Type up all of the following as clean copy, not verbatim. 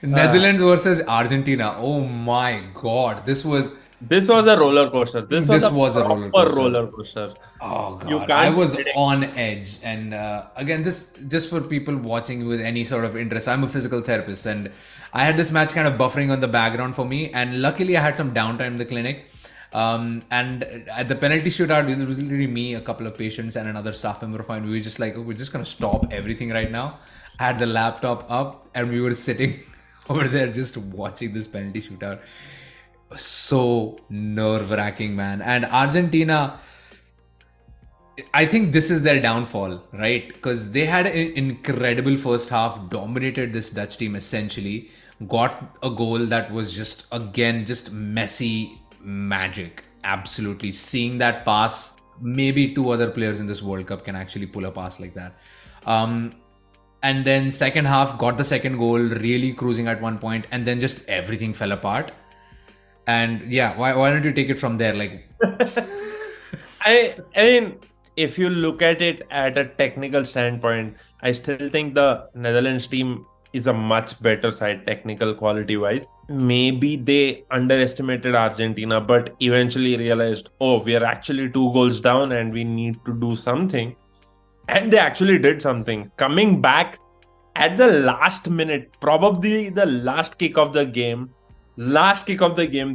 Netherlands versus Argentina. Oh my God. This was a roller coaster. This was This a was a roller proper coaster. roller coaster. Oh You God, I can't was predict. on edge. And again, this just for people watching with any sort of interest. I'm a physical therapist, and I had this match kind of buffering on the background for me. And luckily, I had some downtime in the clinic. And at the penalty shootout, it was literally me, a couple of patients, and another staff member of mine. We were just like, we're just gonna stop everything right now. I had the laptop up, and we were sitting over there just watching this penalty shootout. So nerve wracking, man. And Argentina, I think this is their downfall, right? Because they had an incredible first half, dominated this Dutch team essentially, got a goal that was just, again, just Messi magic. Absolutely. Seeing that pass, maybe two other players in this World Cup can actually pull a pass like that. Um, and then second half, got the second goal, really cruising at one point, and then just everything fell apart. And yeah, why don't you take it from there? Like, I mean, if you look at it at a technical standpoint, I still think the Netherlands team is a much better side technical quality wise. Maybe they underestimated Argentina, but eventually realized, oh, we are actually 2 goals down and we need to do something. And they actually did something. Coming back at the last minute, probably the last kick of the game,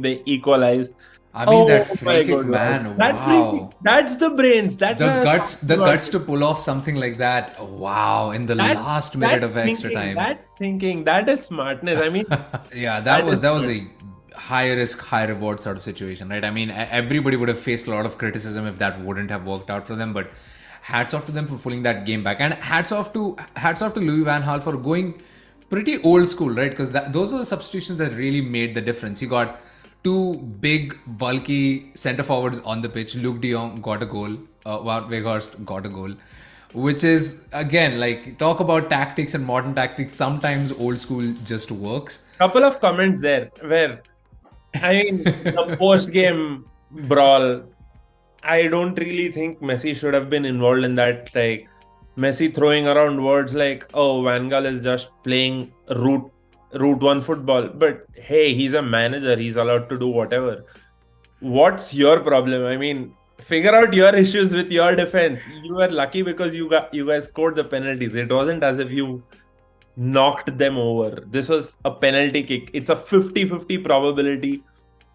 they equalized. I mean, Oh that free my kick, god, wow. man, That's free kick. wow. That's the brains. That's The why I was guts, talking the about guts it. to pull off something like that. Wow, in the That's last minute that's of extra thinking. time. That's thinking. That is smartness. I mean, Yeah, that is that was smart. a high risk, high reward sort of situation, right? I mean, everybody would have faced a lot of criticism if that wouldn't have worked out for them, but hats off to them for pulling that game back, and hats off to Louis Van Gaal for going pretty old school, right? Because those are the substitutions that really made the difference. He got two big, bulky center forwards on the pitch. Luke De Jong got a goal. Wout Weghorst got a goal, which is again like talk about tactics and modern tactics. Sometimes old school just works. Couple of comments there where I mean the post game brawl. I don't really think Messi should have been involved in that. Like Messi throwing around words like, "Oh, Van Gaal is just playing route one football." But hey, he's a manager. He's allowed to do whatever. What's your problem? I mean, figure out your issues with your defense. You were lucky because you guys scored the penalties. It wasn't as if you knocked them over. This was a penalty kick. It's a 50-50 probability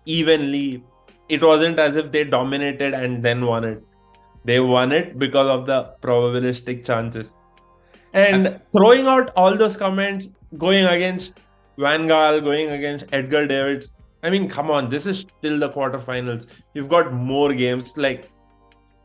evenly. It wasn't as if they dominated and then won it. They won it because of the probabilistic chances. I, And throwing out all those comments, going against Van Gaal, going against Edgar Davids. I mean, come on, this is still the quarterfinals. You've got more games. Like,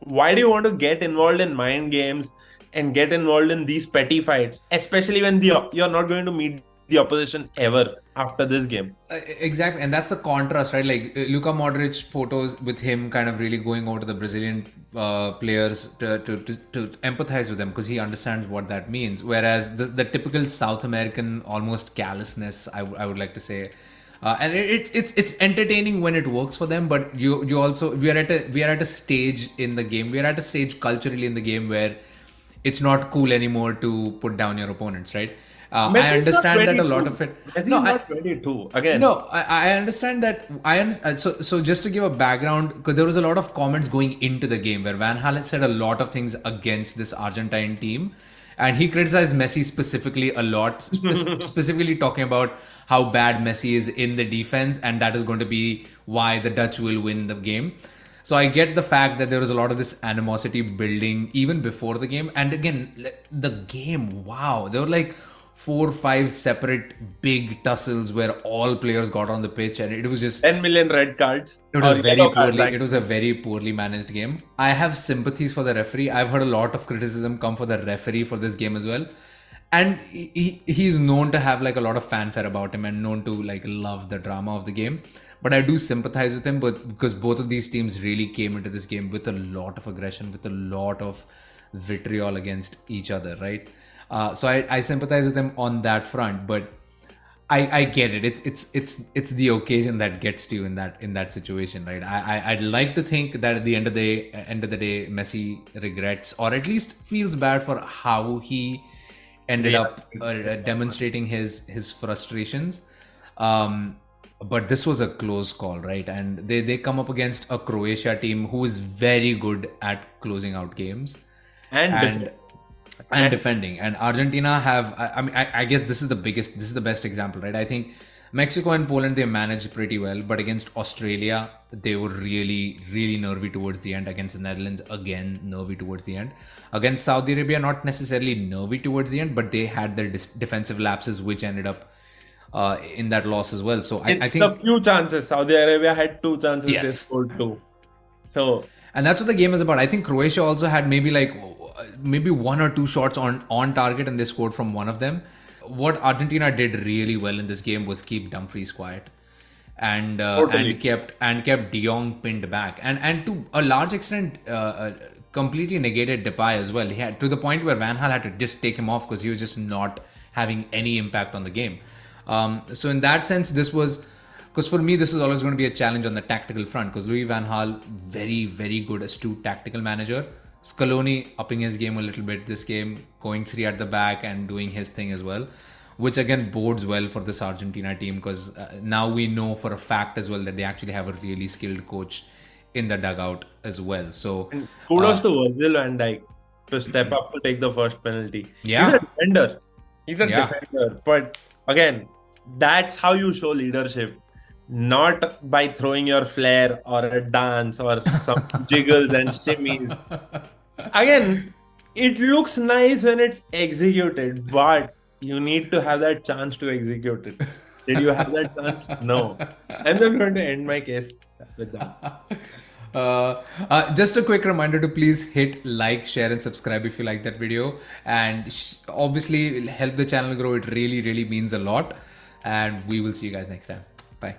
why do you want to get involved in mind games and get involved in these petty fights, especially when you're not going to meet the opposition ever after this game? exactly, and that's the contrast, right? Like Luka Modric photos with him kind of really going over to the Brazilian players to empathize with them because he understands what that means. Whereas the typical South American almost callousness, I would like to say, and it's entertaining when it works for them. But you also we are at a stage in the game. We are at a stage culturally in the game where it's not cool anymore to put down your opponents, right? I Messi is not understand that a lot 22. of it. Messi No, is not 22. Again, no, I understand that. So just to give a background, because there was a lot of comments going into the game where Van Gaal had said a lot of things against this Argentine team, and he criticized Messi specifically a lot, specifically talking about how bad Messi is in the defense, and that is going to be why the Dutch will win the game. So I get the fact that there was a lot of this animosity building even before the game, and again, the game. Wow, there were like 4 5 separate big tussles where all players got on the pitch, and it was just 10 million red cards it was or a very yellow cards, poorly it was a actually. very poorly managed game. I have sympathies for the referee. I've heard a lot of criticism come for the referee for this game as well. And he's known to have like a lot of fanfare about him and known to like love the drama of the game. But I do sympathize with him, but because both of these teams really came into this game with a lot of aggression, with a lot of vitriol against each other, right? So I sympathize with him on that front, but I get it. It's the occasion that gets to you in that situation, right? I'd like to think that at the end of the day, Messi regrets or at least feels bad for how he ended Yeah. up demonstrating his frustrations. Um, but this was a close call, right? And they come up against a Croatia team who is very good at closing out games And and and defending. And Argentina have, I mean, I guess this is the best example, right? I think Mexico and Poland, they managed pretty well, but against Australia, they were really, really nervy towards the end. Against the Netherlands, again, nervy towards the end. Against Saudi Arabia, not necessarily nervy towards the end, but they had their defensive lapses, which ended up in that loss as well. So I it's the think, few chances. Saudi Arabia had 2 chances, they yes. scored 2. So And that's what the game is about. I think Croatia also had maybe one or two shots on target, and they scored from one of them. What Argentina did really well in this game was keep Dumfries quiet, and totally. kept De Jong pinned back, and to a large extent completely negated Depay as well. He had, to the point where Van Gaal had to just take him off because he was just not having any impact on the game. So in that sense, this was, because for me, this is always going to be a challenge on the tactical front, because Louis Van Gaal, very, very good, astute tactical manager. Scaloni upping his game a little bit this game, going three at the back and doing his thing as well, which again bodes well for this Argentina team, because now we know for a fact as well that they actually have a really skilled coach in the dugout as well. So, And kudos to Virgil van Dijk to step up to take the first penalty. He's a yeah, defender. He's a yeah. defender. But again, that's how you show leadership. Not by throwing your flair or a dance or some jiggles and shimmies. Again, it looks nice when it's executed, but you need to have that chance to execute it. Did you have that chance? No. I'm just going to end my case with that. Just a quick reminder to please hit like, share, and subscribe if you like that video, and obviously help the channel grow. It really, really means a lot. And we will see you guys next time. Bye.